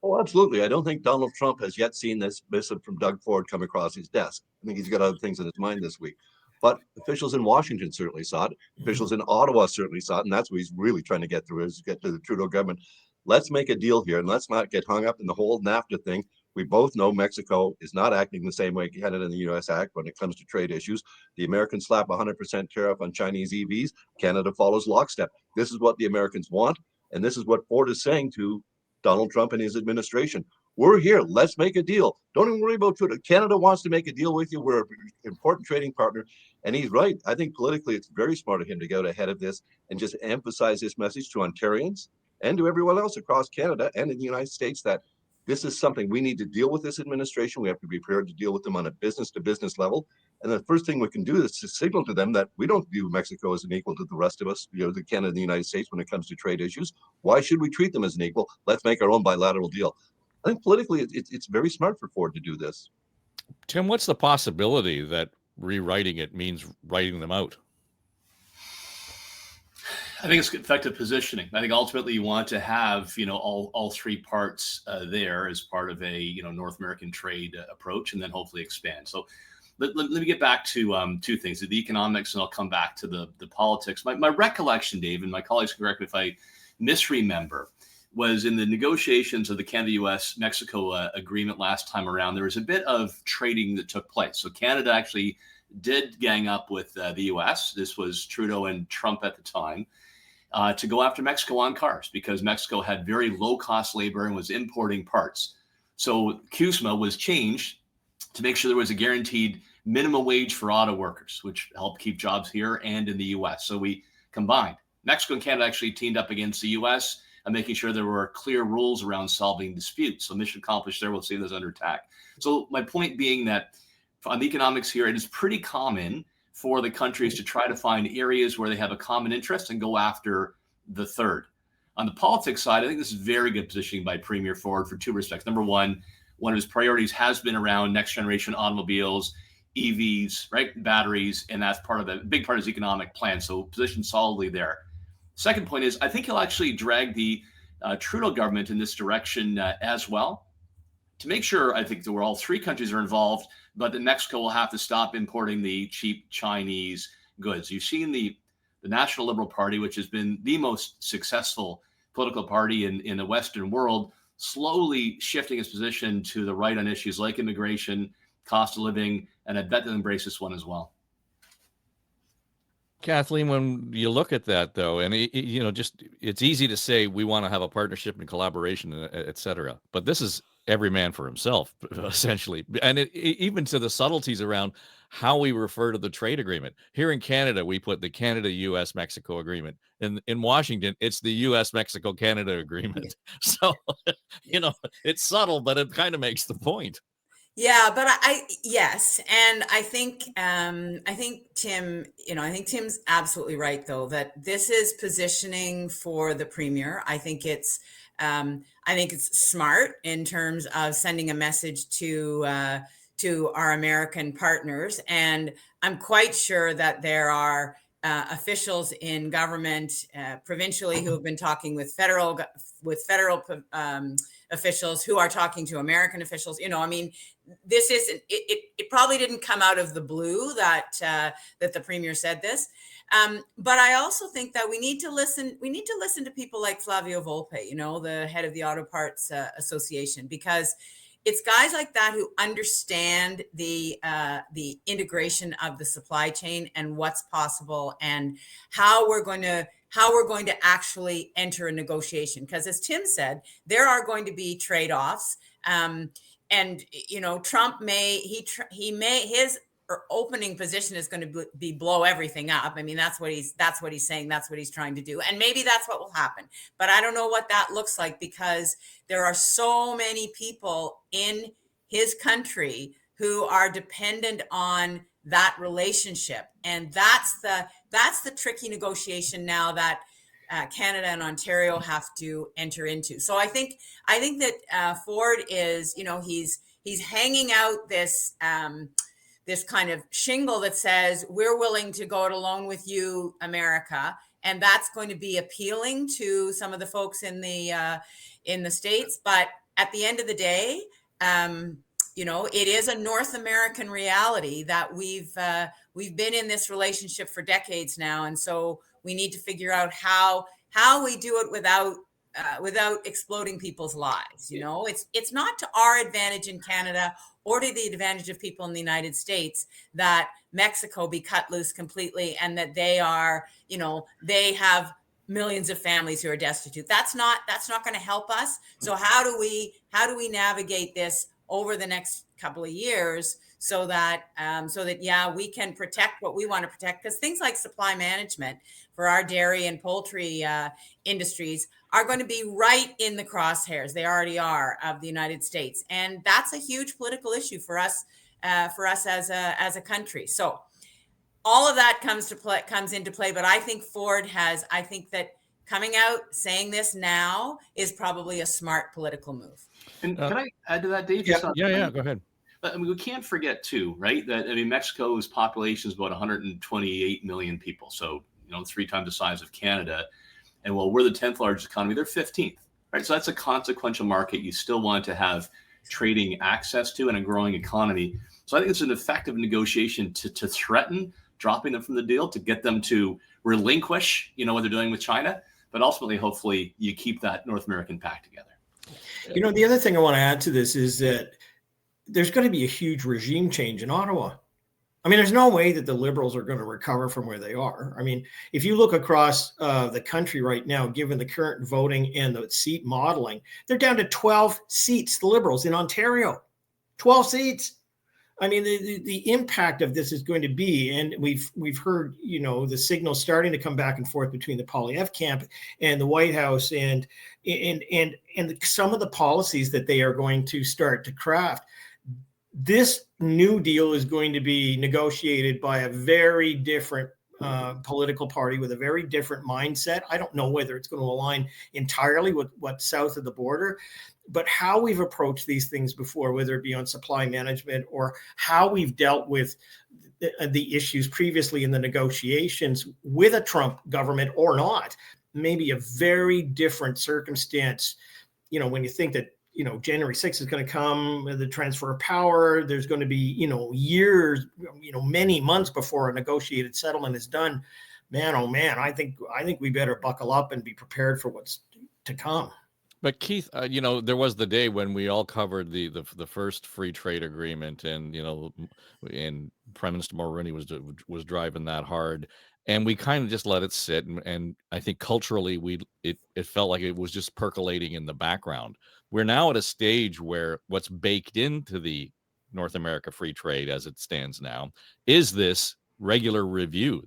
Speaker 5: Oh, absolutely. I don't think Donald Trump has yet seen this missive from Doug Ford come across his desk. I think he's got other things in his mind this week. But officials in Washington certainly saw it. Officials in Ottawa certainly saw it. And that's what he's really trying to get through, is get to the Trudeau government. Let's make a deal here, and let's not get hung up in the whole NAFTA thing. We both know Mexico is not acting the same way Canada and the U.S. act when it comes to trade issues. The Americans slap 100% tariff on Chinese EVs. Canada follows lockstep. This is what the Americans want, and this is what Ford is saying to Donald Trump and his administration. We're here. Let's make a deal. Don't even worry about Trudeau. Canada wants to make a deal with you. We're an important trading partner. And he's right. I think politically it's very smart of him to get ahead of this and just emphasize this message to Ontarians and to everyone else across Canada and in the United States that This is something we need to deal with this administration. We have to be prepared to deal with them on a business to business level. And the first thing we can do is to signal to them that we don't view Mexico as an equal to the rest of us, the Canada and the United States when it comes to trade issues. Why should we treat them as an equal? Let's make our own bilateral deal. I think politically it's very smart for Ford to do this.
Speaker 4: Tim, what's the possibility that rewriting it means writing them out?
Speaker 6: I think it's effective positioning. I think ultimately you want to have, all three parts there as part of a, North American trade approach, and then hopefully expand. So let me get back to two things, the economics, and I'll come back to the politics. My recollection, Dave, and my colleagues can correct me if I misremember, was in the negotiations of the Canada-US-Mexico agreement last time around, there was a bit of trading that took place. So Canada actually did gang up with the US. This was Trudeau and Trump at the time, to go after Mexico on cars because Mexico had very low-cost labor and was importing parts. So CUSMA was changed to make sure there was a guaranteed minimum wage for auto workers, which helped keep jobs here and in the US. So we combined. Mexico and Canada actually teamed up against the US and making sure there were clear rules around solving disputes. So mission accomplished there. We'll see those under attack. So my point being that on the economics here, it is pretty common for the countries to try to find areas where they have a common interest and go after the third. On the politics side, I think this is very good positioning by Premier Ford for two respects. Number one of his priorities has been around next generation automobiles, EVs, right, batteries, and that's big part of his economic plan. So positioned solidly there. Second point is, I think he'll actually drag the Trudeau government in this direction as well, to make sure, I think, that where all three countries are involved, but that Mexico will have to stop importing the cheap Chinese goods. You've seen the National Liberal Party, which has been the most successful political party in the Western world, slowly shifting its position to the right on issues like immigration, cost of living, and I bet they'll embrace this one as well.
Speaker 4: Kathleen, when you look at that, though, and it's easy to say we want to have a partnership and collaboration, et cetera, but this is every man for himself, essentially. And even to the subtleties around how we refer to the trade agreement. Here in Canada, we put the Canada-US-Mexico agreement. In Washington, it's the US-Mexico-Canada agreement. So, it's subtle, but it kind of makes the point.
Speaker 7: Yeah, but yes, and I think Tim, I think Tim's absolutely right though that this is positioning for the premier. I think it's smart in terms of sending a message to our American partners, and I'm quite sure that there are officials in government provincially who have been talking with federal officials who are talking to American officials. This isn't it probably didn't come out of the blue that the premier said this, but I also think that we need to listen to people like Flavio Volpe, the head of the Auto Parts Association, because it's guys like that who understand the integration of the supply chain and what's possible and how we're going to actually enter a negotiation. Because as Tim said, there are going to be trade-offs. And Trump his opening position is going to be blow everything up. I mean, that's what he's saying. That's what he's trying to do. And maybe that's what will happen. But I don't know what that looks like, because there are so many people in his country who are dependent on that relationship. And that's the tricky negotiation now that Canada and Ontario have to enter into. So I think that Ford is, he's hanging out this kind of shingle that says we're willing to go it alone with you, America, and that's going to be appealing to some of the folks in the States. But at the end of the day, it is a North American reality that we've been in this relationship for decades now, and so we need to figure out how we do it without exploding people's lives. It's not to our advantage in Canada or to the advantage of people in the United States that Mexico be cut loose completely and that they are, they have millions of families who are destitute. That's not going to help us. So how do we navigate this over the next couple of years so that yeah, we can protect what we want to protect, because things like supply management for our dairy and poultry industries are going to be right in the crosshairs. They already are, of the United States, and that's a huge political issue for us as a country. So all of that comes into play. But I think I think that coming out saying this now is probably a smart political move.
Speaker 6: And can I add to that, Dave?
Speaker 4: Yeah, go ahead.
Speaker 6: I mean, we can't forget too, right? That, I mean, Mexico's population is about 128 million people. So, 3 times the size of Canada. And while we're the 10th largest economy, they're 15th, right? So that's a consequential market you still want to have trading access to and a growing economy. So I think it's an effective negotiation to threaten dropping them from the deal, to get them to relinquish, what they're doing with China. But ultimately, hopefully, you keep that North American pact together.
Speaker 1: The other thing I want to add to this is that there's going to be a huge regime change in Ottawa. I mean, there's no way that the Liberals are going to recover from where they are. I mean, if you look across the country right now, given the current voting and the seat modeling, they're down to 12 seats, the Liberals in Ontario. 12 seats. I mean, the impact of this is going to be, and we've heard, the signals starting to come back and forth between the Poilievre camp and the White House, and some of the policies that they are going to start to craft. This new deal is going to be negotiated by a very different political party with a very different mindset. I don't know whether it's going to align entirely with what's south of the border, but how we've approached these things before, whether it be on supply management or how we've dealt with the issues previously in the negotiations with a Trump government or not, maybe a very different circumstance. When you think that, January 6th is going to come, the transfer of power, there's going to be, years, many months before a negotiated settlement is done. Man, oh man, I think we better buckle up and be prepared for what's to come.
Speaker 4: But Keith, there was the day when we all covered the first free trade agreement, and and Prime Minister Mulroney was driving that hard, and we kind of just let it sit. And I think culturally, it felt like it was just percolating in the background. We're now at a stage where what's baked into the North America free trade as it stands now is this regular review.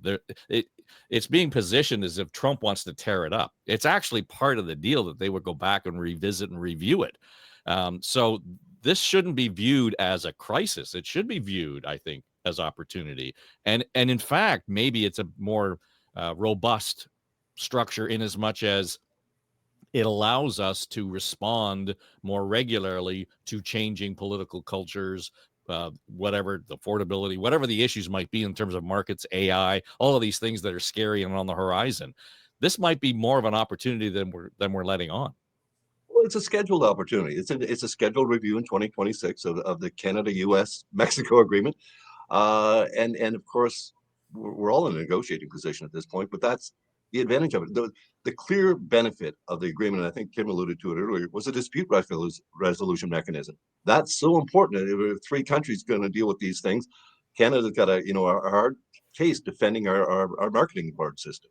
Speaker 4: It's being positioned as if Trump wants to tear it up. It's actually part of the deal that they would go back and revisit and review it. So this shouldn't be viewed as a crisis. It should be viewed, I think, as opportunity. And in fact, maybe it's a more robust structure in as much as it allows us to respond more regularly to changing political cultures, whatever the affordability, whatever the issues might be in terms of markets, AI, all of these things that are scary and on the horizon. This might be more of an opportunity than we're letting on.
Speaker 5: Well, it's a scheduled opportunity. It's a scheduled review in 2026 of the Canada-US-Mexico agreement, and of course we're all in a negotiating position at this point. But that's the advantage of it. The clear benefit of the agreement, and I think Kim alluded to it earlier, was a dispute resolution mechanism. That's so important. If 3 countries going to deal with these things, Canada's got a hard case defending our marketing board system.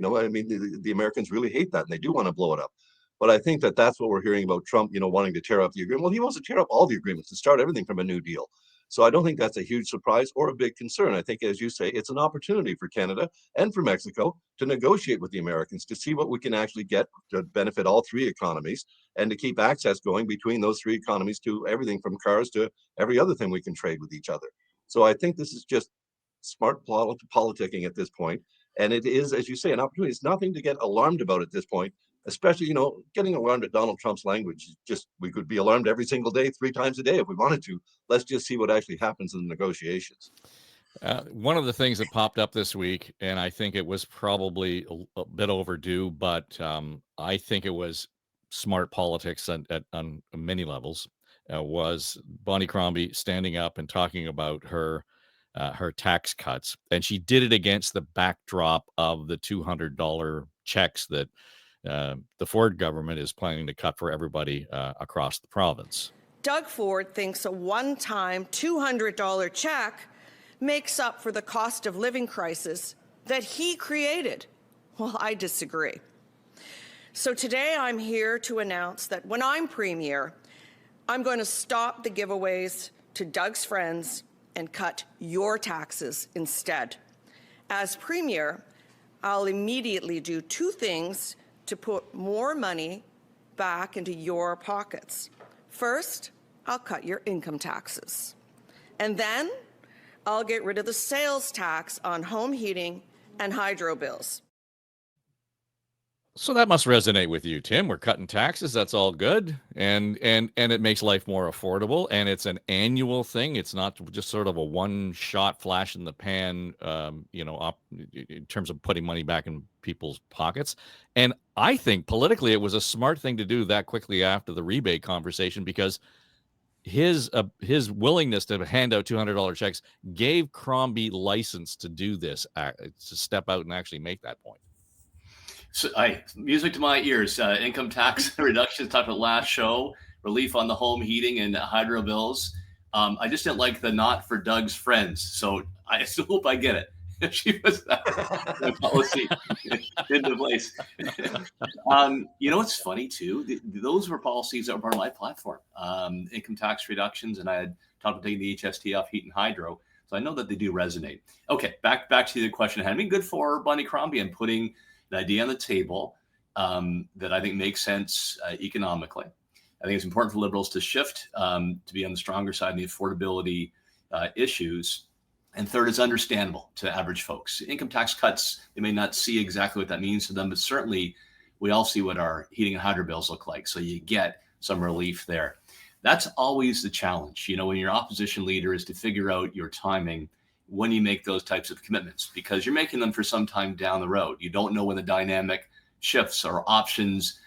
Speaker 5: I mean, the Americans really hate that, and they do want to blow it up. But I think that's what we're hearing about Trump, wanting to tear up the agreement. Well, he wants to tear up all the agreements and start everything from a new deal. So I don't think that's a huge surprise or a big concern. I think, as you say, it's an opportunity for Canada and for Mexico to negotiate with the Americans to see what we can actually get to benefit all 3 economies, and to keep access going between those 3 economies to everything from cars to every other thing we can trade with each other. So I think this is just smart politicking at this point. And it is, as you say, an opportunity. It's nothing to get alarmed about at this point, especially, getting alarmed at Donald Trump's language. We could be alarmed every single day, 3 times a day if we wanted to. Let's just see what actually happens in the negotiations.
Speaker 4: One of the things that popped up this week, and I think it was probably a bit overdue, but I think it was smart politics on many levels, was Bonnie Crombie standing up and talking about her tax cuts. And she did it against the backdrop of the $200 checks that the Ford government is planning to cut for everybody across the province.
Speaker 9: Doug Ford thinks a one-time $200 check makes up for the cost of living crisis that he created. Well, I disagree. So today I'm here to announce that when I'm Premier, I'm going to stop the giveaways to Doug's friends and cut your taxes instead. As Premier, I'll immediately do two things to put more money back into your pockets. First, I'll cut your income taxes. And then I'll get rid of the sales tax on home heating and hydro bills.
Speaker 4: So that must resonate with you, Tim. We're cutting taxes. That's all good. And it makes life more affordable. And it's an annual thing. It's not just sort of a one-shot flash in the pan, in terms of putting money back in people's pockets. And I think politically it was a smart thing to do that quickly after the rebate conversation, because his willingness to hand out $200 checks gave Crombie license to do this, to step out and actually make that point.
Speaker 6: So, music to my ears. Income tax reductions, talked about last show, relief on the home heating and hydro bills. I just didn't like the not for Doug's friends. So I still hope I get it. She was that policy into place. What's funny too? Those were policies that were part of my platform. Income tax reductions, and I had talked about taking the HST off heat and hydro. So I know that they do resonate. Okay, back to the question I had. I mean, good for Bonnie Crombie and putting an idea on the table that I think makes sense economically. I think it's important for Liberals to shift to be on the stronger side in the affordability issues. And third, it's understandable to average folks. Income tax cuts, they may not see exactly what that means to them, but certainly we all see what our heating and hydro bills look like. So you get some relief there. That's always the challenge. When your opposition leader is to figure out your timing when you make those types of commitments, because you're making them for some time down the road. You don't know when the dynamic shifts or options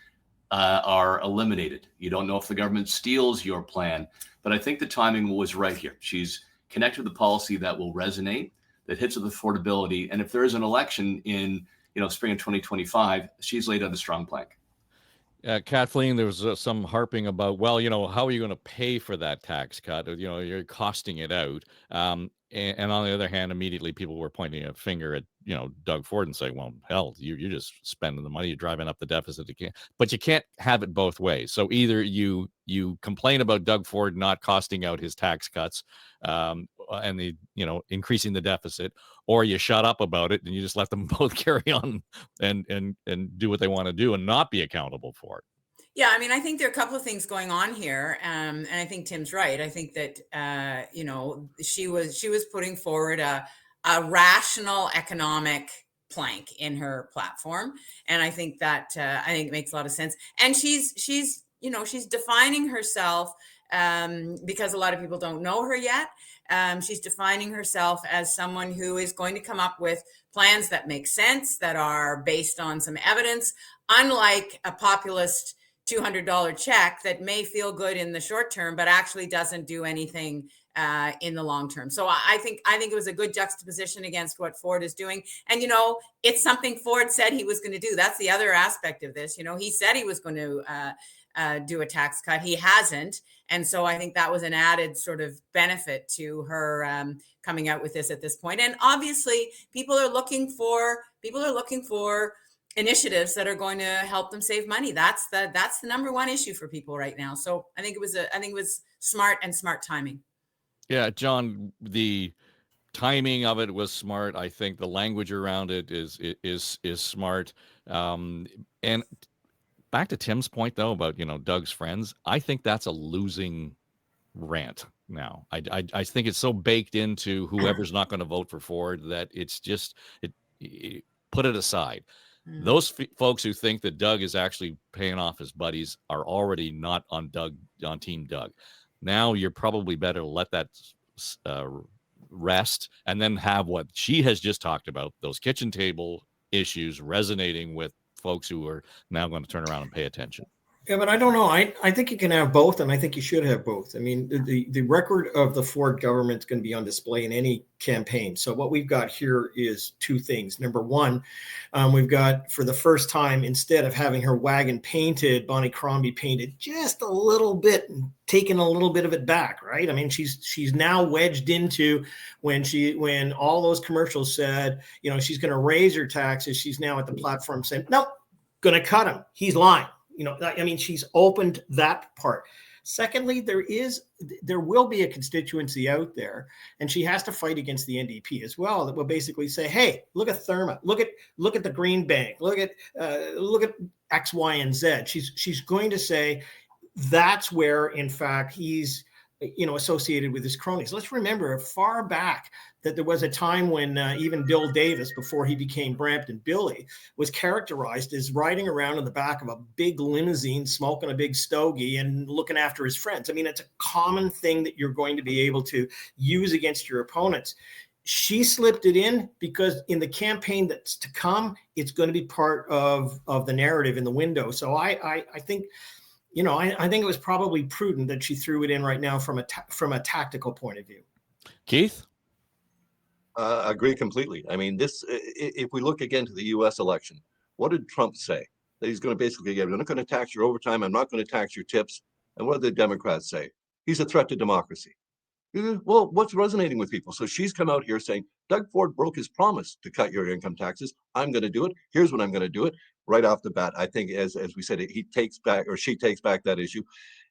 Speaker 6: are eliminated. You don't know if the government steals your plan. But I think the timing was right here. She's connected with a policy that will resonate, that hits with affordability. And if there is an election in spring of 2025, she's laid out a strong plank.
Speaker 4: Kathleen, there was some harping about, how are you going to pay for that tax cut? You're costing it out. And on the other hand, immediately people were pointing a finger at, Doug Ford and saying, well, hell, you're just spending the money, you're driving up the deficit. But you can't have it both ways. So either you complain about Doug Ford not costing out his tax cuts and the, increasing the deficit, or you shut up about it and you just let them both carry on and do what they want to do and not be accountable for it.
Speaker 7: Yeah, I mean, I think there are a couple of things going on here, and I think Tim's right. I think that she was putting forward a rational economic plank in her platform, and I think that it makes a lot of sense. And she's defining herself because a lot of people don't know her yet. She's defining herself as someone who is going to come up with plans that make sense, that are based on some evidence, unlike a populist $200 check that may feel good in the short term, but actually doesn't do anything in the long term. So I think it was a good juxtaposition against what Ford is doing. And, it's something Ford said he was going to do. That's the other aspect of this. He said he was going to do a tax cut. He hasn't. And so I think that was an added sort of benefit to her coming out with this at this point. And obviously people are looking for initiatives that are going to help them save money. That's the number one issue for people right now. So I think it was smart timing.
Speaker 4: Yeah, John, the timing of it was smart. I think the language around it is smart. And back to Tim's point though about Doug's friends, I think that's a losing rant now. I think it's so baked into whoever's not going to vote for Ford that it's just put it aside. Those folks who think that Doug is actually paying off his buddies are already not on Team Doug. Now you're probably better to let that rest and then have what she has just talked about, those kitchen table issues resonating with folks who are now going to turn around and pay attention.
Speaker 1: Yeah, but I don't know. I think you can have both, and I think you should have both. I mean, the record of the Ford government is going to be on display in any campaign. So what we've got here is two things. Number one, we've got, for the first time, instead of having her wagon painted, Bonnie Crombie painted just a little bit and taken a little bit of it back, right? I mean, she's now wedged into when all those commercials said, she's going to raise her taxes. She's now at the platform saying, nope, going to cut him. He's lying. She's opened that part. Secondly, there will be a constituency out there, and she has to fight against the NDP as well, that will basically say, hey, look at Therma, look at the Green Bank, look at X, Y, and Z. She's going to say that's where, in fact, he's associated with his cronies. Let's remember far back that there was a time when even Bill Davis, before he became Brampton Billy, was characterized as riding around in the back of a big limousine, smoking a big stogie and looking after his friends. I mean, it's a common thing that you're going to be able to use against your opponents. She slipped it in because in the campaign that's to come, it's going to be part of the narrative in the window. So I think, I think it was probably prudent that she threw it in right now from a tactical point of view.
Speaker 4: Keith?
Speaker 5: I agree completely. I mean, if we look again to the U.S. election, what did Trump say? That he's going to basically, I'm not going to tax your overtime. I'm not going to tax your tips. And what did the Democrats say? He's a threat to democracy. Well, what's resonating with people? So she's come out here saying, Doug Ford broke his promise to cut your income taxes. I'm going to do it. Here's when I'm going to do it. Right off the bat, I think, as we said, she takes back that issue.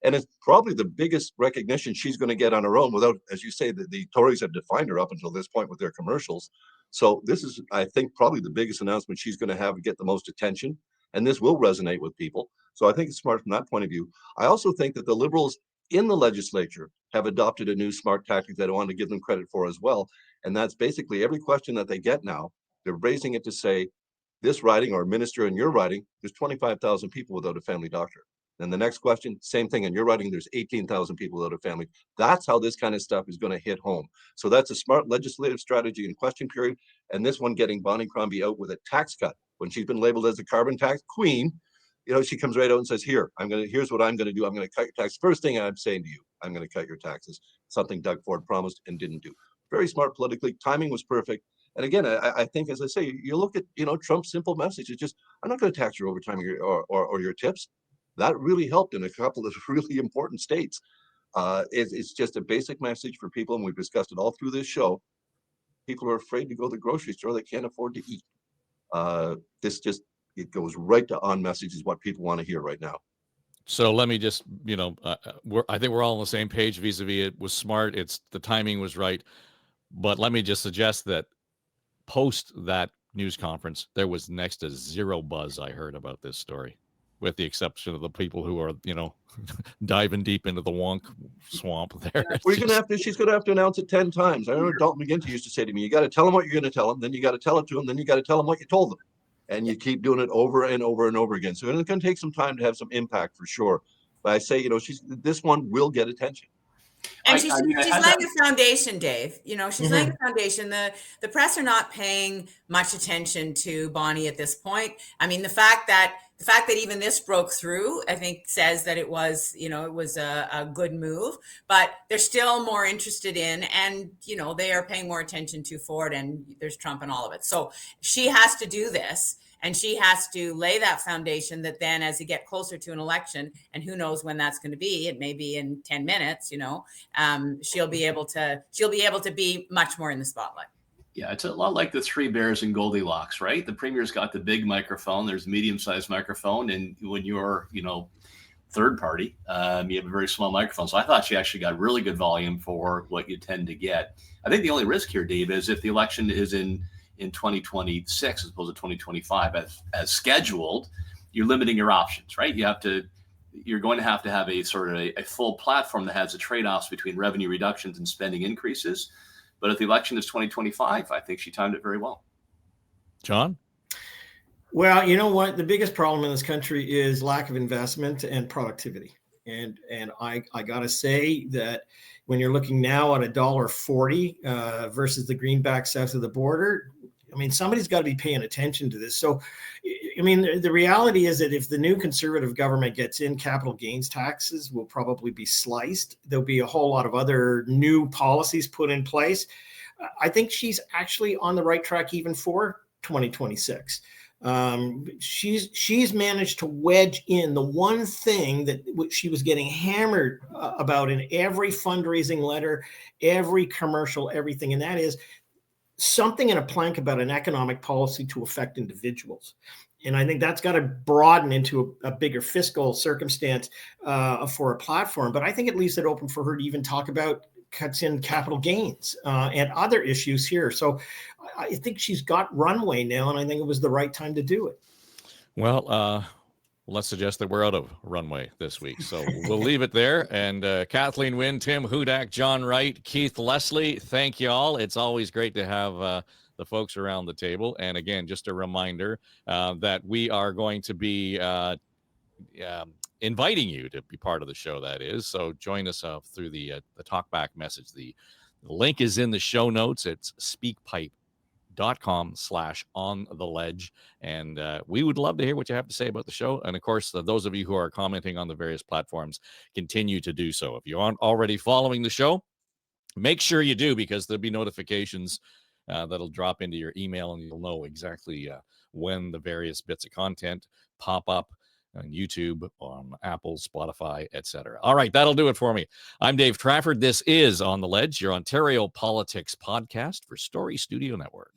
Speaker 5: And it's probably the biggest recognition she's going to get on her own without, as you say, the Tories have defined her up until this point with their commercials. So this is, I think, probably the biggest announcement she's going to have to get the most attention. And this will resonate with people. So I think it's smart from that point of view. I also think that the Liberals in the legislature have adopted a new smart tactic that I want to give them credit for as well. And that's basically every question that they get now, they're raising it to say, this riding or minister in your riding, there's 25,000 people without a family doctor. Then the next question, same thing in your riding, there's 18,000 people without a family. That's how this kind of stuff is going to hit home. So that's a smart legislative strategy in question period. And this one getting Bonnie Crombie out with a tax cut when she's been labeled as the carbon tax queen. She comes right out and says, here's what I'm going to do. I'm going to cut your tax. First thing I'm saying to you, I'm going to cut your taxes. Something Doug Ford promised and didn't do. Very smart politically. Timing was perfect. And again, I think, as I say, you look at, Trump's simple message. It's just, I'm not going to tax your overtime or your tips. That really helped in a couple of really important states. It's just a basic message for people. And we've discussed it all through this show. People are afraid to go to the grocery store. They can't afford to eat. It goes right to on message is what people want to hear right now.
Speaker 4: So let me just, I think we're all on the same page vis-a-vis. It was smart. The timing was right. But let me just suggest that post that news conference, there was next to zero buzz I heard about this story, with the exception of the people who are, diving deep into the wonk swamp there.
Speaker 5: She's going to have to announce it 10 times. I remember Dalton McGuinty used to say to me, you got to tell them what you're going to tell them, then you got to tell it to them, then you got to tell them what you told them. And you keep doing it over and over and over again. So it's going to take some time to have some impact for sure. But I say, this one will get attention.
Speaker 7: And she's laying a foundation, Dave. She's laying a foundation. The press are not paying much attention to Bonnie at this point. I mean, the fact that even this broke through, I think, says that it was a good move. But they're still more interested in, and they are paying more attention to Ford, and there's Trump and all of it. So she has to do this. And she has to lay that foundation that then, as you get closer to an election, and who knows when that's going to be, it may be in 10 minutes, she'll be able to be much more in the spotlight.
Speaker 6: Yeah, it's a lot like the Three Bears and Goldilocks, right? The premier's got the big microphone. There's a medium-sized microphone. And when you're, third party, you have a very small microphone. So I thought she actually got really good volume for what you tend to get. I think the only risk here, Dave, is if the election is in 2026 as opposed to 2025 as scheduled, you're limiting your options, right? You're going to have a sort of a full platform that has the trade-offs between revenue reductions and spending increases. But if the election is 2025, I think she timed it very well.
Speaker 4: John?
Speaker 1: Well, you know what? The biggest problem in this country is lack of investment and productivity. And I got to say that when you're looking now at $1.40 versus the greenback south of the border, I mean, somebody's got to be paying attention to this. So, I mean, the reality is that if the new conservative government gets in, capital gains taxes will probably be sliced. There'll be a whole lot of other new policies put in place. I think she's actually on the right track even for 2026. She's managed to wedge in the one thing that she was getting hammered about in every fundraising letter, every commercial, everything, and that is something in a plank about an economic policy to affect individuals. And I think that's got to broaden into a bigger fiscal circumstance for a platform. But I think it leaves it open for her to even talk about cuts in capital gains and other issues here. So I think she's got runway now, and I think it was the right time to do it.
Speaker 4: Well, let's suggest that we're out of runway this week. So we'll leave it there. And Kathleen Wynne, Tim Hudak, John Wright, Keith Leslie, thank you all. It's always great to have the folks around the table. And again, just a reminder that we are going to be inviting you to be part of the show, that is. So join us through the talkback message. The link is in the show notes. It's speakpipe.com/ontheledge. And we would love to hear what you have to say about the show. And of course, those of you who are commenting on the various platforms, continue to do so. If you aren't already following the show, make sure you do, because there'll be notifications that'll drop into your email, and you'll know exactly when the various bits of content pop up on YouTube, on Apple, Spotify, etc. All right, that'll do it for me. I'm Dave Trafford. This is On the Ledge, your Ontario politics podcast for Story Studio Network.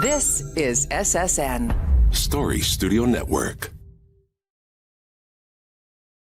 Speaker 2: This is SSN.
Speaker 10: Story Studio Network.